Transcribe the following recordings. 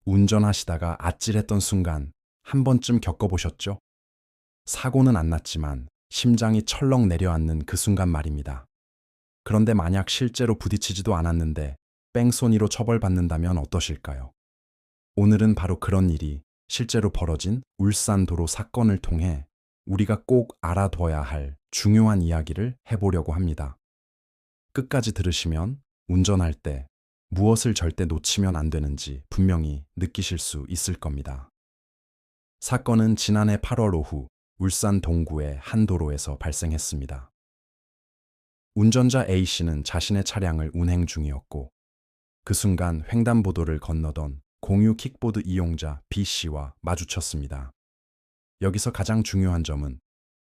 운전하시다가 아찔했던 순간 한 번쯤 겪어보셨죠? 사고는 안 났지만 심장이 철렁 내려앉는 그 순간 말입니다. 그런데 만약 실제로 부딪히지도 않았는데 뺑소니로 처벌받는다면 어떠실까요? 오늘은 바로 그런 일이 실제로 벌어진 울산도로 사건을 통해 우리가 꼭 알아둬야 할 중요한 이야기를 해보려고 합니다. 끝까지 들으시면 운전할 때 무엇을 절대 놓치면 안 되는지 분명히 느끼실 수 있을 겁니다. 사건은 지난해 8월 오후 울산 동구의 한 도로에서 발생했습니다. 운전자 A씨는 자신의 차량을 운행 중이었고 그 순간 횡단보도를 건너던 공유 킥보드 이용자 B씨와 마주쳤습니다. 여기서 가장 중요한 점은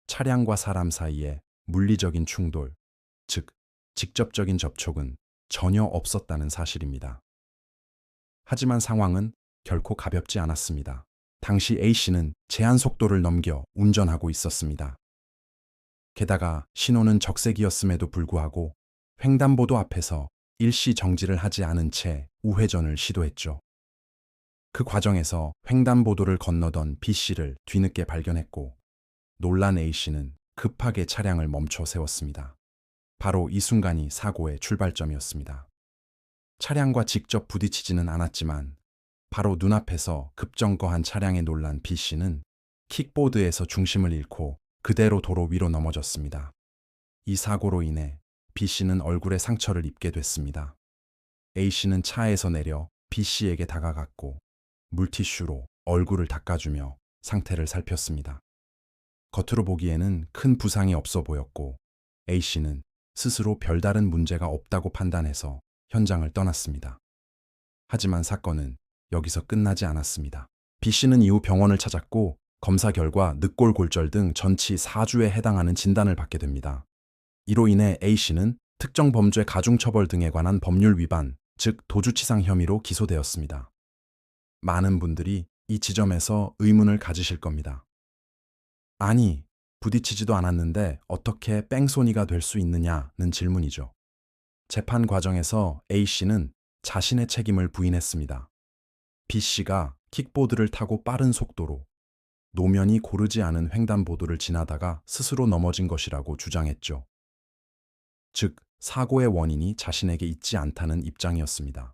차량과 사람 사이에 물리적인 충돌, 즉 직접적인 접촉은 전혀 없었다는 사실입니다. 하지만 상황은 결코 가볍지 않았습니다. 당시 A씨는 제한 속도를 넘겨 운전하고 있었습니다. 게다가 신호는 적색이었음에도 불구하고 횡단보도 앞에서 일시 정지를 하지 않은 채 우회전을 시도했죠. 그 과정에서 횡단보도를 건너던 B씨를 뒤늦게 발견했고 놀란 A씨는 급하게 차량을 멈춰 세웠습니다. 바로 이 순간이 사고의 출발점이었습니다. 차량과 직접 부딪히지는 않았지만 바로 눈앞에서 급정거한 차량에 놀란 B씨는 킥보드에서 중심을 잃고 그대로 도로 위로 넘어졌습니다. 이 사고로 인해 B씨는 얼굴에 상처를 입게 됐습니다. A씨는 차에서 내려 B씨에게 다가갔고 물티슈로 얼굴을 닦아주며 상태를 살폈습니다. 겉으로 보기에는 큰 부상이 없어 보였고 A씨는 스스로 별다른 문제가 없다고 판단해서 현장을 떠났습니다. 하지만 사건은 여기서 끝나지 않았습니다. B씨는 이후 병원을 찾았고 검사 결과 늑골골절 등 전치 4주에 해당하는 진단을 받게 됩니다. 이로 인해 A씨는 특정 범죄 가중처벌 등에 관한 법률 위반, 즉 도주치상 혐의로 기소되었습니다. 많은 분들이 이 지점에서 의문을 가지실 겁니다. 아니, 부딪히지도 않았는데 어떻게 뺑소니가 될 수 있느냐는 질문이죠. 재판 과정에서 A씨는 자신의 책임을 부인했습니다. B씨가 킥보드를 타고 빠른 속도로 노면이 고르지 않은 횡단보도를 지나다가 스스로 넘어진 것이라고 주장했죠. 즉, 사고의 원인이 자신에게 있지 않다는 입장이었습니다.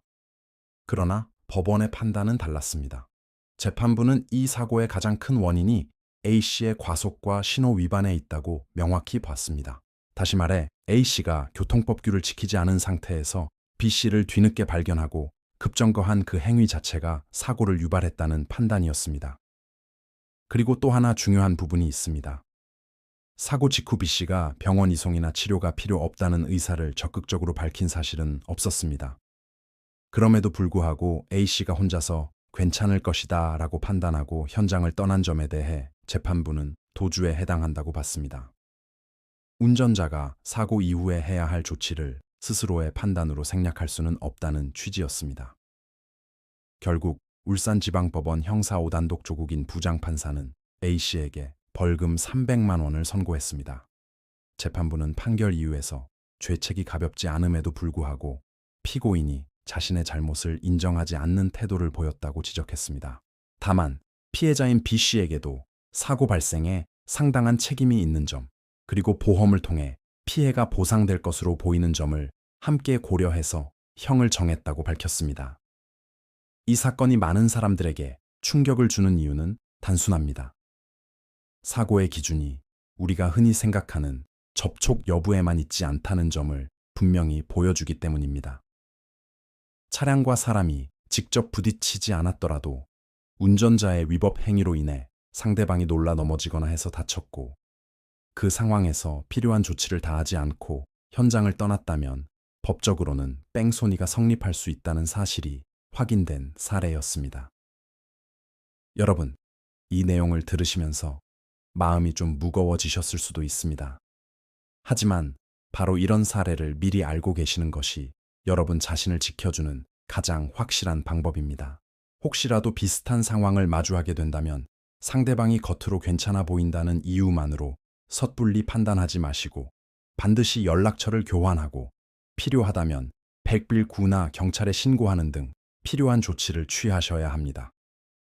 그러나 법원의 판단은 달랐습니다. 재판부는 이 사고의 가장 큰 원인이 A씨의 과속과 신호 위반에 있다고 명확히 봤습니다. 다시 말해 A씨가 교통법규를 지키지 않은 상태에서 B씨를 뒤늦게 발견하고 급정거한 그 행위 자체가 사고를 유발했다는 판단이었습니다. 그리고 또 하나 중요한 부분이 있습니다. 사고 직후 B씨가 병원 이송이나 치료가 필요 없다는 의사를 적극적으로 밝힌 사실은 없었습니다. 그럼에도 불구하고 A씨가 혼자서 괜찮을 것이다 라고 판단하고 현장을 떠난 점에 대해 재판부는 도주에 해당한다고 봤습니다. 운전자가 사고 이후에 해야 할 조치를 스스로의 판단으로 생략할 수는 없다는 취지였습니다. 결국 울산지방법원 형사 5단독 조국인 부장판사는 A씨에게 벌금 300만 원을 선고했습니다. 재판부는 판결 이유에서 죄책이 가볍지 않음에도 불구하고 피고인이 자신의 잘못을 인정하지 않는 태도를 보였다고 지적했습니다. 다만 피해자인 B씨에게도 사고 발생에 상당한 책임이 있는 점, 그리고 보험을 통해 피해가 보상될 것으로 보이는 점을 함께 고려해서 형을 정했다고 밝혔습니다. 이 사건이 많은 사람들에게 충격을 주는 이유는 단순합니다. 사고의 기준이 우리가 흔히 생각하는 접촉 여부에만 있지 않다는 점을 분명히 보여주기 때문입니다. 차량과 사람이 직접 부딪히지 않았더라도 운전자의 위법 행위로 인해 상대방이 놀라 넘어지거나 해서 다쳤고 그 상황에서 필요한 조치를 다하지 않고 현장을 떠났다면 법적으로는 뺑소니가 성립할 수 있다는 사실이 확인된 사례였습니다. 여러분, 이 내용을 들으시면서 마음이 좀 무거워지셨을 수도 있습니다. 하지만 바로 이런 사례를 미리 알고 계시는 것이 여러분 자신을 지켜주는 가장 확실한 방법입니다. 혹시라도 비슷한 상황을 마주하게 된다면 상대방이 겉으로 괜찮아 보인다는 이유만으로 섣불리 판단하지 마시고 반드시 연락처를 교환하고 필요하다면 110나 경찰에 신고하는 등 필요한 조치를 취하셔야 합니다.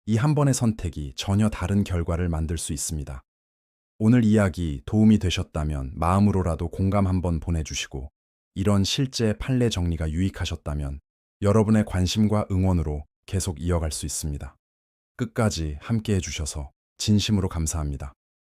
이 한 번의 선택이 전혀 다른 결과를 만들 수 있습니다. 오늘 이야기 도움이 되셨다면 마음으로라도 공감 한번 보내주시고, 이런 실제 판례 정리가 유익하셨다면 여러분의 관심과 응원으로 계속 이어갈 수 있습니다. 끝까지 함께 해주셔서 진심으로 감사합니다.